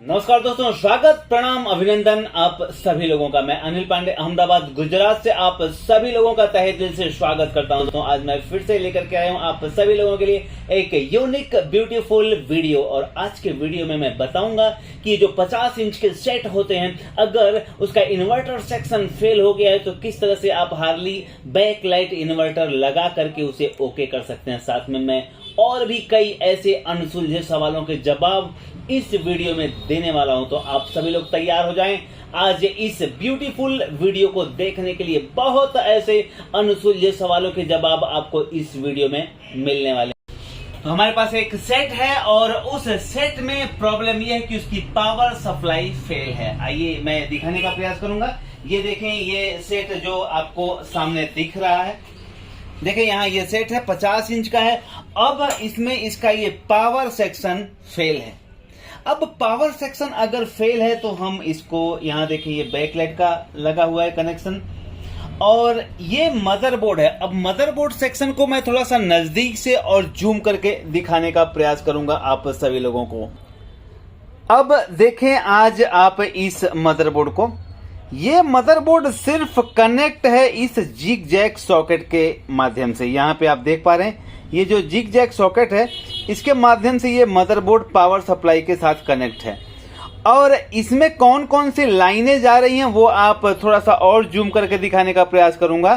नमस्कार दोस्तों, स्वागत, प्रणाम, अभिनंदन आप सभी लोगों का। मैं अनिल पांडे अहमदाबाद गुजरात से आप सभी लोगों का तहे दिल से स्वागत करता हूं। दोस्तों आज मैं फिर से लेकर के आया हूं आप सभी लोगों के लिए एक यूनिक ब्यूटीफुल वीडियो। और आज के वीडियो में मैं बताऊंगा कि जो 50 इंच के सेट होते हैं, अगर उसका इन्वर्टर सेक्शन फेल हो गया है तो किस तरह से आप हार्ली बैक लाइट इन्वर्टर लगा करके उसे ओके कर सकते हैं। साथ में मैं और भी कई ऐसे अनसुलझे सवालों के जवाब इस वीडियो में देने वाला हूं, तो आप सभी लोग तैयार हो जाएं आज इस ब्यूटीफुल वीडियो को देखने के लिए। बहुत ऐसे अनसुलझे सवालों के जवाब आपको इस वीडियो में मिलने वाले हैं। तो हमारे पास एक सेट है और उस सेट में प्रॉब्लम यह है कि उसकी पावर सप्लाई फेल है। आइए मैं दिखाने का प्रयास करूंगा। ये देखें, ये सेट जो आपको सामने दिख रहा है, देखिए यहाँ ये सेट है 50 इंच का है। अब इसमें इसका ये पावर सेक्शन फेल है। अब पावर सेक्शन अगर फेल है तो हम इसको, यहाँ देखिए ये बैकलाइट का लगा हुआ है कनेक्शन और ये मदरबोर्ड है। अब मदरबोर्ड सेक्शन को मैं थोड़ा सा नजदीक से और जूम करके दिखाने का प्रयास करूंगा आप सभी लोगों को। अब देखें आज आप इस मदरबोर्ड को, ये मदरबोर्ड सिर्फ कनेक्ट है इस जिग जैग सॉकेट के माध्यम से। यहाँ पे आप देख पा रहे हैं ये जो जिग जैग सॉकेट है, इसके माध्यम से ये मदरबोर्ड पावर सप्लाई के साथ कनेक्ट है। और इसमें कौन कौन सी लाइनें जा रही हैं वो आप थोड़ा सा और जूम करके दिखाने का प्रयास करूंगा।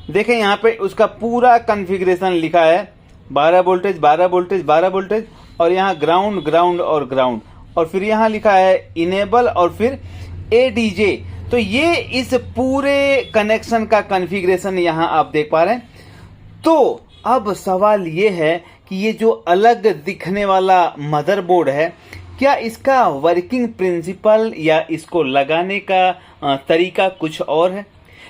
देखें यहाँ पे उसका पूरा कॉन्फ़िगरेशन लिखा है, 12 वोल्टेज 12 वोल्टेज 12 वोल्टेज, और यहाँ ग्राउंड ग्राउंड और ग्राउंड, और फिर यहाँ लिखा है इनेबल और फिर ADJ। तो ये इस पूरे कनेक्शन का कॉन्फ़िगरेशन यहाँ आप देख पा रहे हैं। तो अब सवाल ये है कि ये जो अलग दिखने वाला मदरबोर्ड है, क्या इसका वर्किंग प्रिंसिपल या इसको लगाने का तरीका कुछ और है?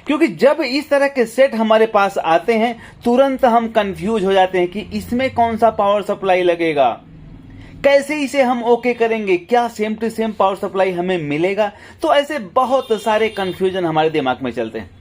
क्योंकि जब इस तरह के सेट हमारे पास आते हैं तुरंत हम कंफ्यूज हो जाते हैं कि इसमें कौन सा पावर सप्लाई लगेगा, कैसे इसे हम ओके करेंगे, क्या same to same power supply हमें मिलेगा। तो ऐसे बहुत सारे कंफ्यूजन हमारे दिमाग में चलते हैं।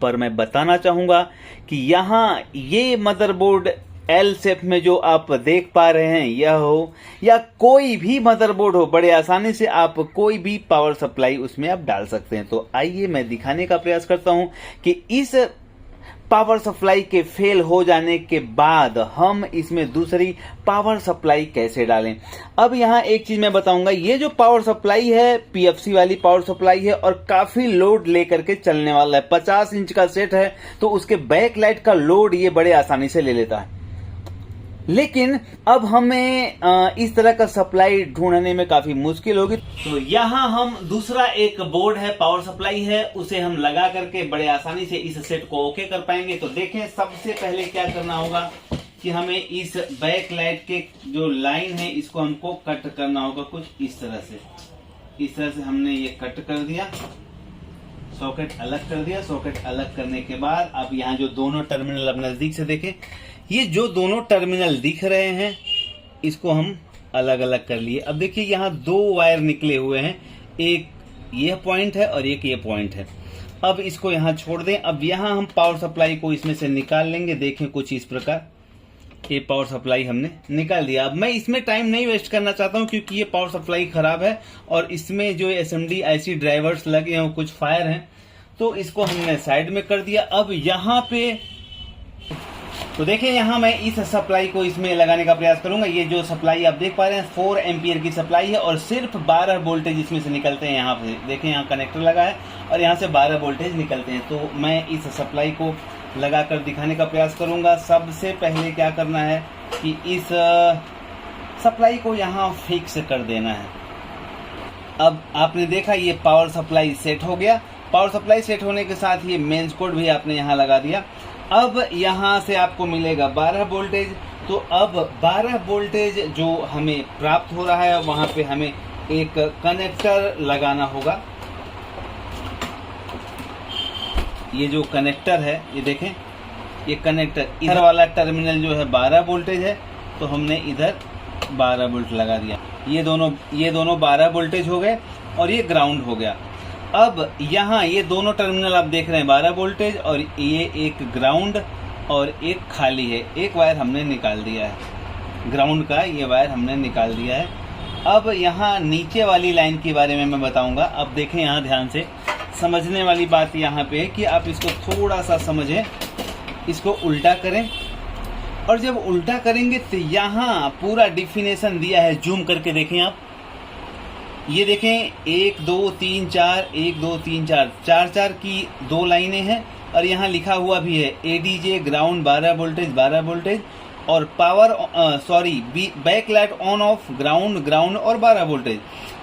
पर मैं बताना चाहूंगा कि यहाँ ये मदरबोर्ड एल शेप में जो आप देख पा रहे हैं, यह हो या कोई भी मदरबोर्ड हो, बड़े आसानी से आप कोई भी पावर सप्लाई उसमें आप डाल सकते हैं। तो आइए मैं दिखाने का प्रयास करता हूं कि इस पावर सप्लाई के फेल हो जाने के बाद हम इसमें दूसरी पावर सप्लाई कैसे डालें। अब यहाँ एक चीज मैं बताऊंगा, ये जो पावर सप्लाई है PFC वाली पावर सप्लाई है और काफी लोड लेकर के चलने वाला है। 50 इंच का सेट है तो उसके बैक लाइट का लोड ये बड़े आसानी से ले लेता है। लेकिन अब हमें इस तरह का सप्लाई ढूंढने में काफी मुश्किल होगी। तो यहाँ हम दूसरा एक बोर्ड है, पावर सप्लाई है, उसे हम लगा करके बड़े आसानी से इस सेट को ओके कर पाएंगे। तो देखें, सबसे पहले क्या करना होगा कि हमें इस बैक लाइट के जो लाइन है इसको हमको कट करना होगा कुछ इस तरह से। इस तरह से हमने ये कट कर दिया, सॉकेट अलग कर दिया। सॉकेट अलग करने के बाद अब यहाँ जो दोनों टर्मिनल, अब नजदीक से देखें, ये जो दोनों टर्मिनल दिख रहे हैं इसको हम अलग अलग कर लिए। अब देखिए यहाँ दो वायर निकले हुए हैं, एक ये पॉइंट है और एक ये पॉइंट है। अब इसको यहाँ छोड़ दें। अब यहाँ हम पावर सप्लाई को इसमें से निकाल लेंगे। देखें कुछ इस प्रकार, ये पावर सप्लाई हमने निकाल दिया। अब मैं इसमें टाइम नहीं वेस्ट करना चाहता हूँ क्योंकि ये पावर सप्लाई खराब है और इसमें जो SMD IC ड्राइवर्स लगे हैं कुछ फायर हैं, तो इसको हमने साइड में कर दिया। अब यहाँ पे तो देखिए, यहाँ मैं इस सप्लाई को इसमें लगाने का प्रयास करूंगा। ये जो सप्लाई आप देख पा रहे हैं 4 एम्पियर की सप्लाई है और सिर्फ 12 वोल्टेज इसमें से निकलते हैं। यहाँ पे देखें, यहाँ कनेक्टर लगा है और यहाँ से 12 वोल्टेज निकलते हैं। तो मैं इस सप्लाई को लगाकर दिखाने का प्रयास करूंगा। सबसे पहले क्या करना है कि इस सप्लाई को यहाँ फिक्स कर देना है। अब आपने देखा ये पावर सप्लाई सेट हो गया। पावर सप्लाई सेट होने के साथ ये मेंस कोड भी आपने यहाँ लगा दिया। अब यहाँ से आपको मिलेगा 12 वोल्टेज। तो अब 12 वोल्टेज जो हमें प्राप्त हो रहा है वहां पे हमें एक कनेक्टर लगाना होगा। ये जो कनेक्टर है, ये देखें, ये कनेक्टर इधर वाला टर्मिनल जो है 12 वोल्टेज है, तो हमने इधर 12 वोल्ट लगा दिया। ये दोनों 12 वोल्टेज हो गए और ये ग्राउंड हो गया। अब यहाँ ये दोनों टर्मिनल आप देख रहे हैं 12 वोल्टेज और ये एक ग्राउंड और एक खाली है। एक वायर हमने निकाल दिया है, ग्राउंड का ये वायर हमने निकाल दिया है। अब यहाँ नीचे वाली लाइन के बारे में मैं बताऊंगा। अब देखें यहाँ ध्यान से, समझने वाली बात यहाँ पे है कि आप इसको थोड़ा सा समझें। इसको उल्टा करें और जब उल्टा करेंगे तो यहाँ पूरा डिफिनेशन दिया है। जूम करके देखें आप, ये देखें 1 2 3 4 1 2 3 4 4 की 2 लाइनें हैं और यहाँ लिखा हुआ भी है एडीजे ग्राउंड 12 वोल्टेज और power back light on off ground और 12 वोल्टेज।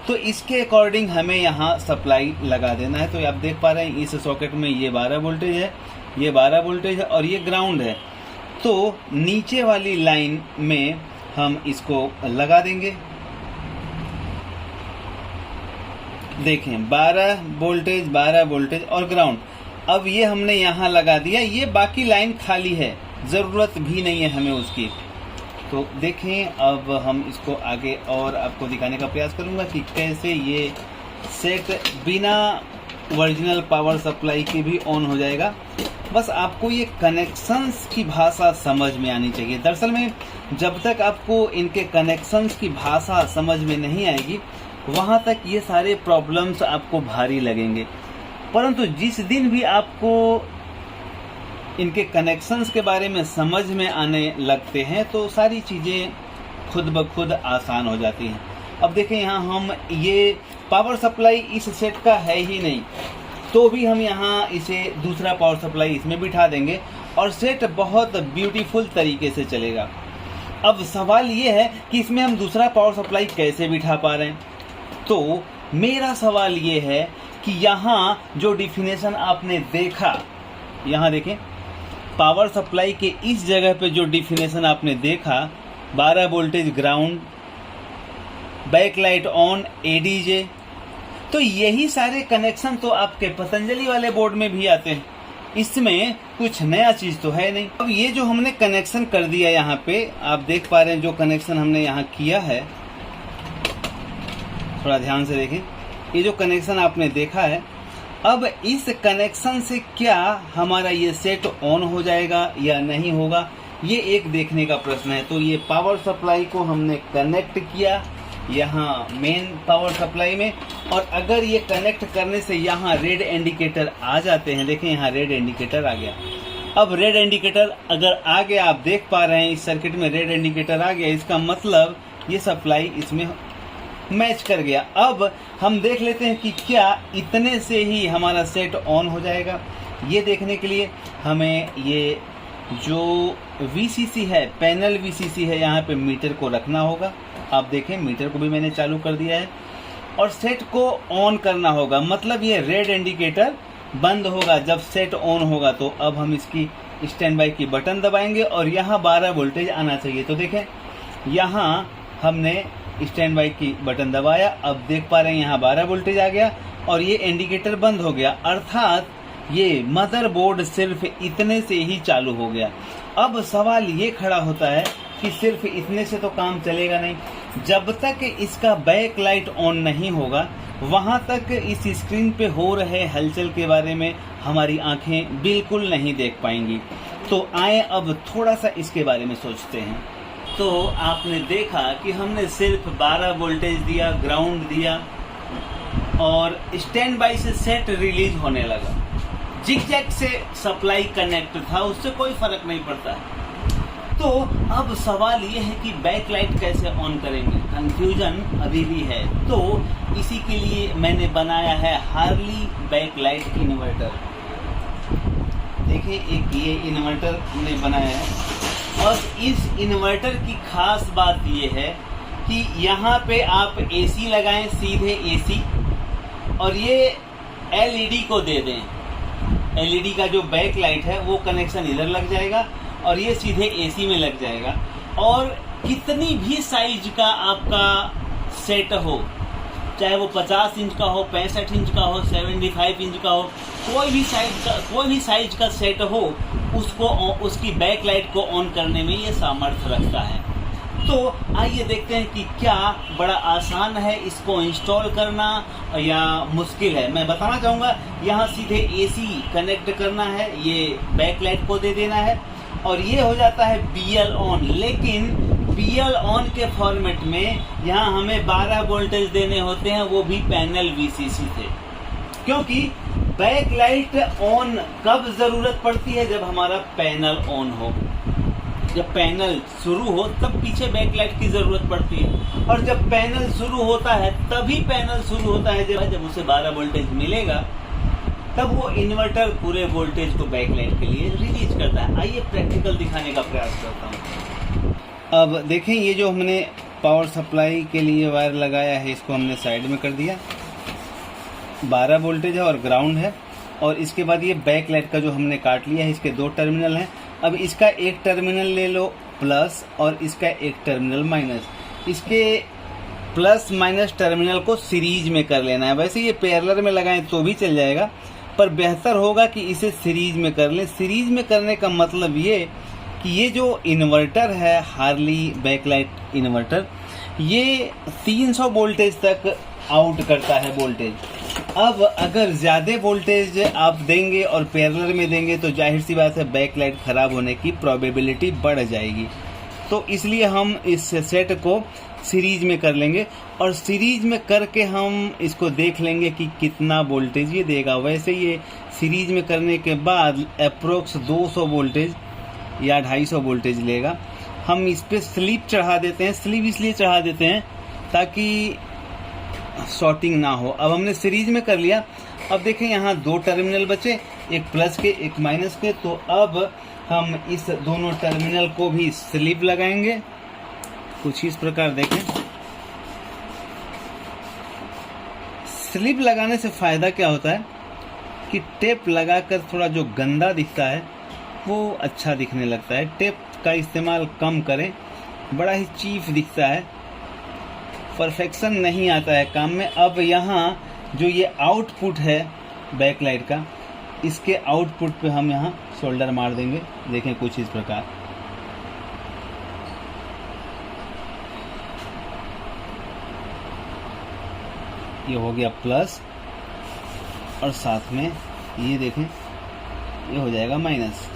तो इसके अकॉर्डिंग हमें यहाँ सप्लाई लगा देना है। तो आप देख पा रहे हैं इस सॉकेट में ये 12 वोल्टेज है, ये 12 वोल्टेज है और ये ग्राउंड है। तो नीचे वाली लाइन में हम इसको लगा देंगे। देखें 12 वोल्टेज और ग्राउंड। अब ये हमने यहाँ लगा दिया, ये बाकी लाइन खाली है, ज़रूरत भी नहीं है हमें उसकी। तो देखें अब हम इसको आगे और आपको दिखाने का प्रयास करूँगा कि कैसे ये सेट बिना ओरिजिनल पावर सप्लाई के भी ऑन हो जाएगा। बस आपको ये कनेक्शंस की भाषा समझ में आनी चाहिए। दरअसल में जब तक आपको इनके कनेक्शंस की भाषा समझ में नहीं आएगी वहाँ तक ये सारे प्रॉब्लम्स आपको भारी लगेंगे। परंतु जिस दिन भी आपको इनके कनेक्शंस के बारे में समझ में आने लगते हैं तो सारी चीज़ें खुद ब खुद आसान हो जाती हैं। अब देखें यहाँ हम ये पावर सप्लाई इस सेट का है ही नहीं, तो भी हम यहाँ इसे दूसरा पावर सप्लाई इसमें बिठा देंगे और सेट बहुत ब्यूटीफुल तरीके से चलेगा। अब सवाल ये है कि इसमें हम दूसरा पावर सप्लाई कैसे बिठा पा रहे हैं। तो मेरा सवाल ये है कि यहाँ जो डिफिनेशन आपने देखा, यहाँ देखें पावर सप्लाई के इस जगह पे जो डिफिनेशन आपने देखा 12 voltage ground, back light on, ADJ, तो यही सारे कनेक्शन तो आपके पतंजलि वाले बोर्ड में भी आते हैं। इसमें कुछ नया चीज तो है नहीं। अब ये जो हमने कनेक्शन कर दिया यहाँ पे, आप देख पा रहे हैं जो कनेक्शन हमने यहाँ किया है, थोड़ा ध्यान से देखें, ये जो कनेक्शन आपने देखा है, अब इस कनेक्शन से क्या हमारा ये सेट ऑन हो जाएगा या नहीं होगा, ये एक देखने का प्रश्न है। तो ये पावर सप्लाई को हमने कनेक्ट किया यहाँ मेन पावर सप्लाई में, और अगर ये कनेक्ट करने से यहाँ रेड इंडिकेटर आ जाते हैं, देखें यहाँ रेड इंडिकेटर आ गया। अब रेड इंडिकेटर अगर आ गया, आप देख पा रहे हैं इस सर्किट में रेड इंडिकेटर आ गया, इसका मतलब ये सप्लाई इसमें मैच कर गया। अब हम देख लेते हैं कि क्या इतने से ही हमारा सेट ऑन हो जाएगा। ये देखने के लिए हमें ये जो VCC है, पैनल VCC है, यहाँ पे मीटर को रखना होगा। आप देखें मीटर को भी मैंने चालू कर दिया है और सेट को ऑन करना होगा। मतलब ये रेड इंडिकेटर बंद होगा जब सेट ऑन होगा। तो अब हम इसकी स्टैंड बाई की बटन दबाएंगे और यहाँ 12 वोल्टेज आना चाहिए। तो देखें यहाँ हमने स्टैंड बाई की बटन दबाया, अब देख पा रहे हैं यहाँ 12 वोल्टेज आ गया और ये इंडिकेटर बंद हो गया, अर्थात ये मदरबोर्ड सिर्फ इतने से ही चालू हो गया। अब सवाल ये खड़ा होता है कि सिर्फ इतने से तो काम चलेगा नहीं। जब तक इसका बैक लाइट ऑन नहीं होगा वहां तक इस स्क्रीन पे हो रहे हलचल के बारे में हमारी आंखें बिल्कुल नहीं देख पाएंगी। तो आए अब थोड़ा सा इसके बारे में सोचते हैं। तो आपने देखा कि हमने सिर्फ 12 वोल्टेज दिया, ग्राउंड दिया और स्टैंड बाई से सेट रिलीज होने लगा। जिगजैग से सप्लाई कनेक्ट था, उससे कोई फर्क नहीं पड़ता है। तो अब सवाल ये है कि बैक लाइट कैसे ऑन करेंगे, कंफ्यूजन अभी भी है। तो इसी के लिए मैंने बनाया है हार्ली बैक लाइट इन्वर्टर। देखिए एक ये इन्वर्टर हमने बनाया है और इस इन्वर्टर की खास बात ये है कि यहाँ पे आप AC लगाएं, सीधे AC, और ये LED को दे दें। LED का जो बैक लाइट है वो कनेक्शन इधर लग जाएगा और ये सीधे AC में लग जाएगा। और कितनी भी साइज का आपका सेट हो, चाहे वो 50 इंच का हो, 65 इंच का हो, 75 इंच का हो, कोई भी साइज का सेट हो, उसको उसकी बैक लाइट को ऑन करने में ये सामर्थ्य रखता है। तो आइए देखते हैं कि क्या बड़ा आसान है इसको इंस्टॉल करना या मुश्किल है। मैं बताना चाहूँगा, यहाँ सीधे AC कनेक्ट करना है, ये बैक लाइट को दे देना है और ये हो जाता है BL ऑन। लेकिन BL ऑन के फॉर्मेट में यहाँ हमें 12 वोल्टेज देने होते हैं, वो भी पैनल VCC से। क्योंकि बैकलाइट ऑन कब जरूरत पड़ती है? जब हमारा पैनल ऑन हो, जब पैनल शुरू हो तब पीछे बैकलाइट की जरूरत पड़ती है। और जब पैनल शुरू होता है तभी पैनल शुरू होता है जब उसे 12 वोल्टेज मिलेगा, तब वो इन्वर्टर पूरे वोल्टेज को बैकलाइट के लिए रिलीज करता है। आइए प्रैक्टिकल दिखाने का प्रयास करता हूँ। अब देखें, ये जो हमने पावर सप्लाई के लिए वायर लगाया है, इसको हमने साइड में कर दिया। 12 वोल्टेज है और ग्राउंड है। और इसके बाद ये बैकलाइट का जो हमने काट लिया है, इसके 2 टर्मिनल हैं। अब इसका एक टर्मिनल ले लो प्लस और इसका एक टर्मिनल माइनस। इसके प्लस माइनस टर्मिनल को सीरीज में कर लेना है। वैसे ये पैरेलल में लगाएं तो भी चल जाएगा, पर बेहतर होगा कि इसे सीरीज में कर लें। सीरीज में करने का मतलब ये कि ये जो इन्वर्टर है, हार्ली बैकलाइट इन्वर्टर, ये 300 वोल्टेज तक आउट करता है वोल्टेज। अब अगर ज़्यादा वोल्टेज आप देंगे और पैरेलल में देंगे तो जाहिर सी बात है बैकलाइट ख़राब होने की प्रोबेबिलिटी बढ़ जाएगी। तो इसलिए हम इस सेट को सीरीज में कर लेंगे और सीरीज में करके हम इसको देख लेंगे कि कितना वोल्टेज ये देगा। वैसे ये सीरीज में करने के बाद अप्रोक्स 200 वोल्टेज या 250 वोल्टेज लेगा। हम इस पर स्लीप चढ़ा देते हैं। स्लीप इसलिए चढ़ा देते हैं ताकि शॉर्टिंग ना हो। अब हमने सीरीज में कर लिया। अब देखें, यहाँ 2 टर्मिनल बचे, एक प्लस के एक माइनस के। तो अब हम इस दोनों टर्मिनल को भी स्लीप लगाएंगे कुछ इस प्रकार। देखें, स्लीप लगाने से फायदा क्या होता है कि टेप लगाकर थोड़ा जो गंदा दिखता है वो अच्छा दिखने लगता है। टेप का इस्तेमाल कम करें, बड़ा ही चीफ दिखता है, परफेक्शन नहीं आता है काम में। अब यहाँ जो ये आउटपुट है बैकलाइट का, इसके आउटपुट पे हम यहाँ शोल्डर मार देंगे। देखें कुछ इस प्रकार। ये हो गया प्लस और साथ में ये देखें ये हो जाएगा माइनस।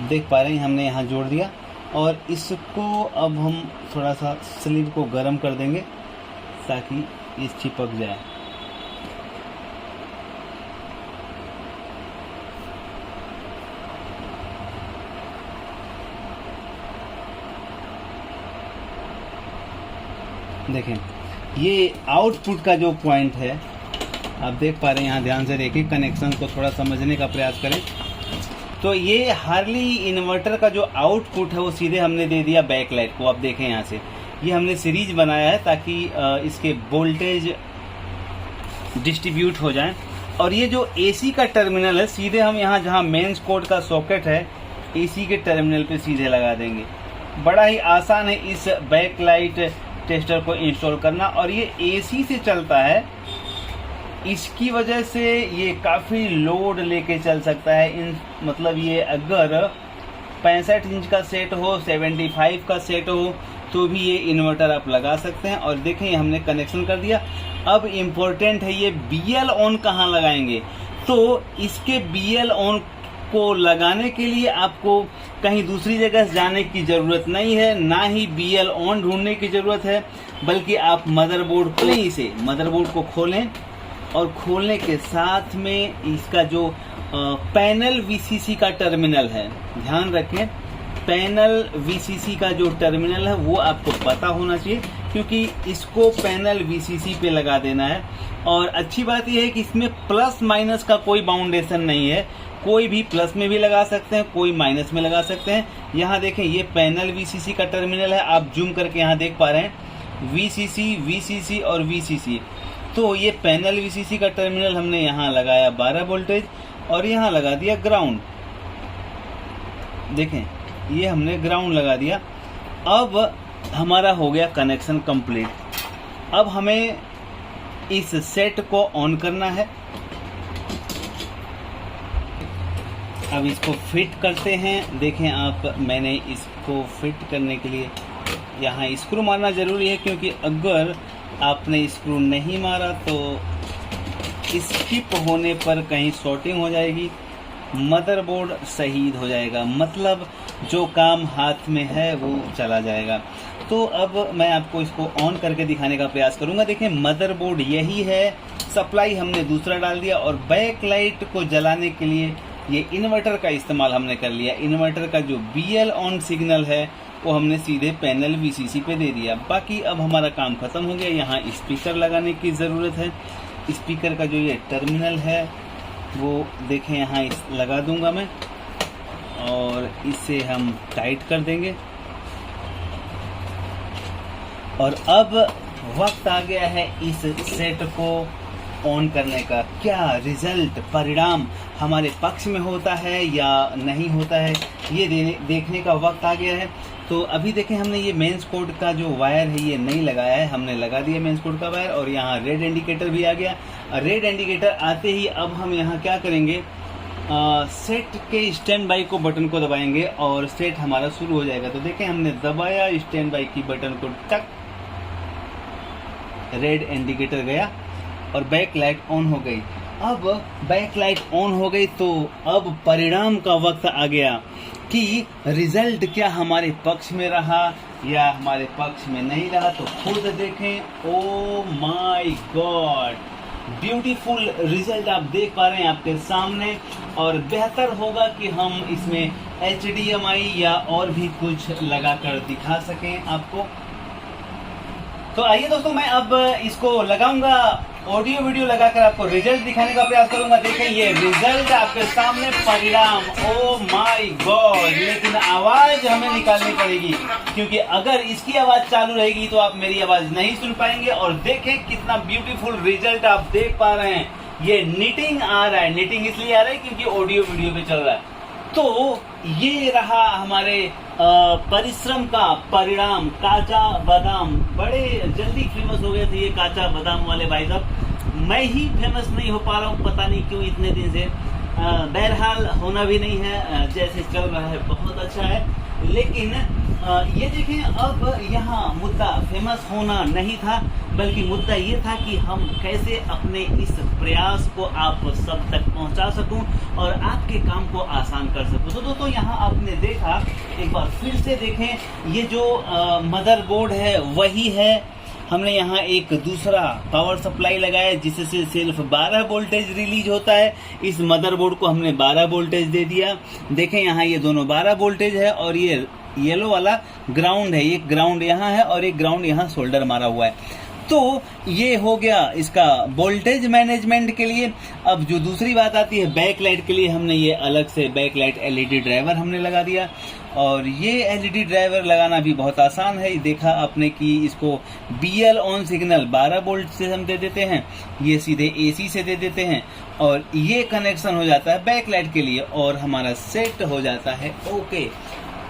देख पा रहे हैं, हमने यहाँ जोड़ दिया और इसको अब हम थोड़ा सा स्लीव को गर्म कर देंगे ताकि ये चिपक जाए। देखें, ये आउटपुट का जो पॉइंट है आप देख पा रहे हैं। यहाँ ध्यान से देखिए, कनेक्शन को थोड़ा समझने का प्रयास करें। तो ये हार्ली इन्वर्टर का जो आउटपुट है वो सीधे हमने दे दिया बैकलाइट को। आप देखें यहाँ से, ये हमने सीरीज बनाया है ताकि इसके वोल्टेज डिस्ट्रीब्यूट हो जाएं। और ये जो एसी का टर्मिनल है, सीधे हम यहाँ जहाँ मेंस कोड का सॉकेट है, एसी के टर्मिनल पे सीधे लगा देंगे। बड़ा ही आसान है इस बैकलाइट टेस्टर को इंस्टॉल करना। और ये एसी से चलता है, इसकी वजह से ये काफ़ी लोड लेके चल सकता है। मतलब ये अगर 65 इंच का सेट हो, 75 का सेट हो, तो भी ये इन्वर्टर आप लगा सकते हैं। और देखें, हमने कनेक्शन कर दिया। अब इम्पोर्टेंट है ये BL ऑन कहाँ लगाएंगे। तो इसके BL ऑन को लगाने के लिए आपको कहीं दूसरी जगह जाने की ज़रूरत नहीं है, ना ही BL ऑन ढूंढने की ज़रूरत है, बल्कि आप मदरबोर्ड खोलें। इसे मदरबोर्ड को खोलें और खोलने के साथ में इसका जो पैनल VCC का टर्मिनल है, ध्यान रखें, पैनल VCC का जो टर्मिनल है वो आपको पता होना चाहिए, क्योंकि इसको पैनल VCC पे लगा देना है। और अच्छी बात यह है कि इसमें प्लस माइनस का कोई बाउंडेशन नहीं है। कोई भी प्लस में भी लगा सकते हैं, कोई माइनस में लगा सकते हैं। यहाँ देखें, ये पैनल VCC का टर्मिनल है। आप जूम करके यहाँ देख पा रहे हैं VCC, VCC और VCC। तो ये पैनल VCC का टर्मिनल हमने यहाँ लगाया 12 वोल्टेज और यहाँ लगा दिया ग्राउंड। देखें, ये हमने ग्राउंड लगा दिया। अब हमारा हो गया कनेक्शन कंप्लीट। अब हमें इस सेट को ऑन करना है। अब इसको फिट करते हैं। देखें आप, मैंने इसको फिट करने के लिए यहाँ स्क्रू मारना ज़रूरी है, क्योंकि अगर आपने स्क्रू नहीं मारा तो स्किप होने पर कहीं शॉर्टिंग हो जाएगी, मदरबोर्ड शहीद हो जाएगा, मतलब जो काम हाथ में है वो चला जाएगा। तो अब मैं आपको इसको ऑन करके दिखाने का प्रयास करूंगा। देखें, मदरबोर्ड यही है, सप्लाई हमने दूसरा डाल दिया और बैक लाइट को जलाने के लिए ये इन्वर्टर का इस्तेमाल हमने कर लिया। इन्वर्टर का जो BL ऑन सिग्नल है वो हमने सीधे पैनल VCC पे दे दिया। बाकी अब हमारा काम ख़त्म हो गया। यहाँ स्पीकर लगाने की ज़रूरत है। स्पीकर का जो ये टर्मिनल है वो देखें यहाँ लगा दूंगा मैं, और इसे हम टाइट कर देंगे। और अब वक्त आ गया है इस सेट को ऑन करने का। क्या रिजल्ट, परिणाम हमारे पक्ष में होता है या नहीं होता है, ये देखने का वक्त आ गया है। तो अभी देखें, हमने ये मेंस कोड का जो वायर है ये नहीं लगाया है, हमने लगा दिया मेंस कोड का वायर, और यहाँ रेड इंडिकेटर भी आ गया। रेड इंडिकेटर आते ही अब हम यहाँ क्या करेंगे, सेट के स्टैंड बाई को बटन को दबाएंगे और सेट हमारा शुरू हो जाएगा। तो देखें, हमने दबाया स्टैंड बाई की बटन को, टक, रेड इंडिकेटर गया और बैक लाइट ऑन हो गई। अब बैक लाइट ऑन हो गई तो अब परिणाम का वक्त आ गया कि रिजल्ट क्या हमारे पक्ष में रहा या हमारे पक्ष में नहीं रहा। तो खुद देखें। Oh my God, beautiful result आप देख पा रहे हैं आपके सामने। और बेहतर होगा कि हम इसमें HDMI या और भी कुछ लगाकर दिखा सकें आपको। तो आइए दोस्तों, मैं अब इसको लगाऊंगा, ऑडियो वीडियो लगाकर आपको रिजल्ट दिखाने का प्रयास करूंगा। देखें, ये रिजल्ट आपके सामने, परिणाम। ओ माय गॉड, लेकिन आवाज हमें निकालनी पड़ेगी, क्योंकि अगर इसकी आवाज चालू रहेगी तो आप मेरी आवाज नहीं सुन पाएंगे। और देखें कितना ब्यूटीफुल रिजल्ट आप देख पा रहे हैं। ये नीटिंग आ रहा है, नीटिंग इसलिए आ रहा है क्योंकि ऑडियो वीडियो पे चल रहा है। तो ये रहा हमारे परिश्रम का परिणाम। काचा बादाम बड़े जल्दी फेमस हो गए थे, ये काचा बादाम वाले भाई साहब। मैं ही फेमस नहीं हो पा रहा हूँ, पता नहीं क्यों इतने दिन से। बहरहाल होना भी नहीं है, जैसे चल रहा है बहुत अच्छा है। लेकिन ये देखें, अब यहाँ मुद्दा फेमस होना नहीं था, बल्कि मुद्दा ये था कि हम कैसे अपने इस प्रयास को आप सब तक पहुंचा सकूं और आपके काम को आसान कर सकूं। तो दोस्तों, यहाँ आपने देखा, एक बार फिर से देखें, ये जो मदरबोर्ड है वही है। हमने यहाँ एक दूसरा पावर सप्लाई लगाया जिससे सिर्फ 12 वोल्टेज रिलीज होता है। इस मदरबोर्ड को हमने 12 वोल्टेज दे दिया। देखें, यहाँ ये दोनों 12 वोल्टेज है और ये येलो वाला ग्राउंड है। एक ग्राउंड यहाँ है और एक ग्राउंड यहाँ सोल्डर मारा हुआ है। तो ये हो गया इसका वोल्टेज मैनेजमेंट के लिए। अब जो दूसरी बात आती है बैक लाइट के लिए, हमने ये अलग से बैक लाइट LED ड्राइवर हमने लगा दिया। और ये LED ड्राइवर लगाना भी बहुत आसान है। देखा आपने कि इसको BL ऑन सिग्नल 12 वोल्ट से हम दे देते हैं, ये सीधे AC से दे देते हैं और ये कनेक्शन हो जाता है बैक लाइट के लिए और हमारा सेट हो जाता है ओके।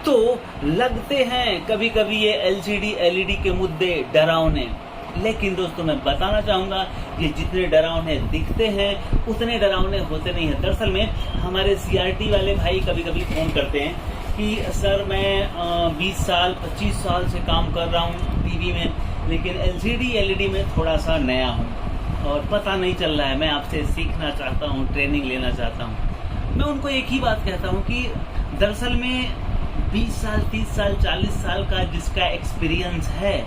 तो लगते हैं कभी कभी ये LCD LED के मुद्दे डरावने, लेकिन दोस्तों मैं बताना चाहूँगा ये जितने डरावने दिखते हैं उतने डरावने होते नहीं हैं। दरअसल में हमारे CRT वाले भाई कभी कभी फ़ोन करते हैं कि सर मैं 20 साल 25 साल से काम कर रहा हूँ टीवी में, लेकिन LCD LED में थोड़ा सा नया हूँ और पता नहीं चल रहा है, मैं आपसे सीखना चाहता हूँ, ट्रेनिंग लेना चाहता हूँ। मैं उनको एक ही बात कहता हूँ कि दरअसल में 20 साल 30 साल 40 साल का जिसका एक्सपीरियंस है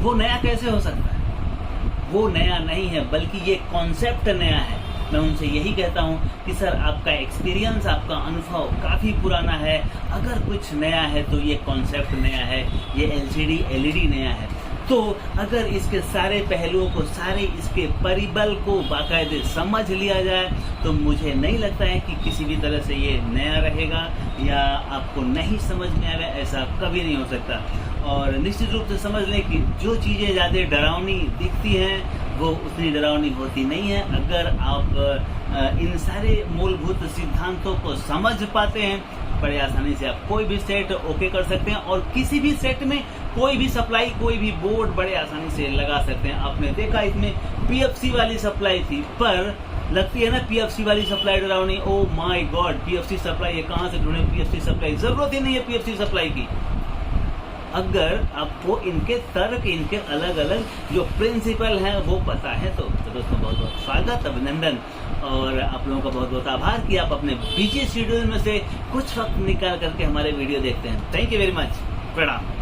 वो नया कैसे हो सकता है? वो नया नहीं है, बल्कि ये कॉन्सेप्ट नया है। मैं उनसे यही कहता हूँ कि सर आपका एक्सपीरियंस, आपका अनुभव काफ़ी पुराना है, अगर कुछ नया है तो ये कॉन्सेप्ट नया है, ये LCD LED नया है। तो अगर इसके सारे पहलुओं को, सारे इसके परिबल को बाकायदे समझ लिया जाए तो मुझे नहीं लगता है कि किसी भी तरह से ये नया रहेगा या आपको नहीं समझ में आएगा, ऐसा कभी नहीं हो सकता। और निश्चित रूप से समझ लें कि जो चीज़ें ज़्यादा डरावनी दिखती हैं वो उतनी डरावनी होती नहीं है। अगर आप इन सारे मूलभूत सिद्धांतों को समझ पाते हैं, बड़े आसानी से आप कोई भी सेट ओके कर सकते हैं और किसी भी सेट में कोई भी सप्लाई, कोई भी बोर्ड बड़े आसानी से लगा सकते हैं। आपने देखा इसमें PFC वाली सप्लाई थी, पर लगती है ना PFC वाली सप्लाई डरावनी। Oh my God, PFC supply है, कहाँ से ढूंढे PFC सप्लाई? जरूरत ही नहीं है PFC सप्लाई की। अगर आपको इनके तर्क, इनके अलग अलग जो प्रिंसिपल हैं वो पता है तो दोस्तों बहुत बहुत स्वागत, अभिनंदन और आप लोगों का बहुत बहुत आभार कि आप अपने बिजी शेड्यूल में से कुछ वक्त निकाल करके हमारे वीडियो देखते हैं। Thank you very much. प्रणाम।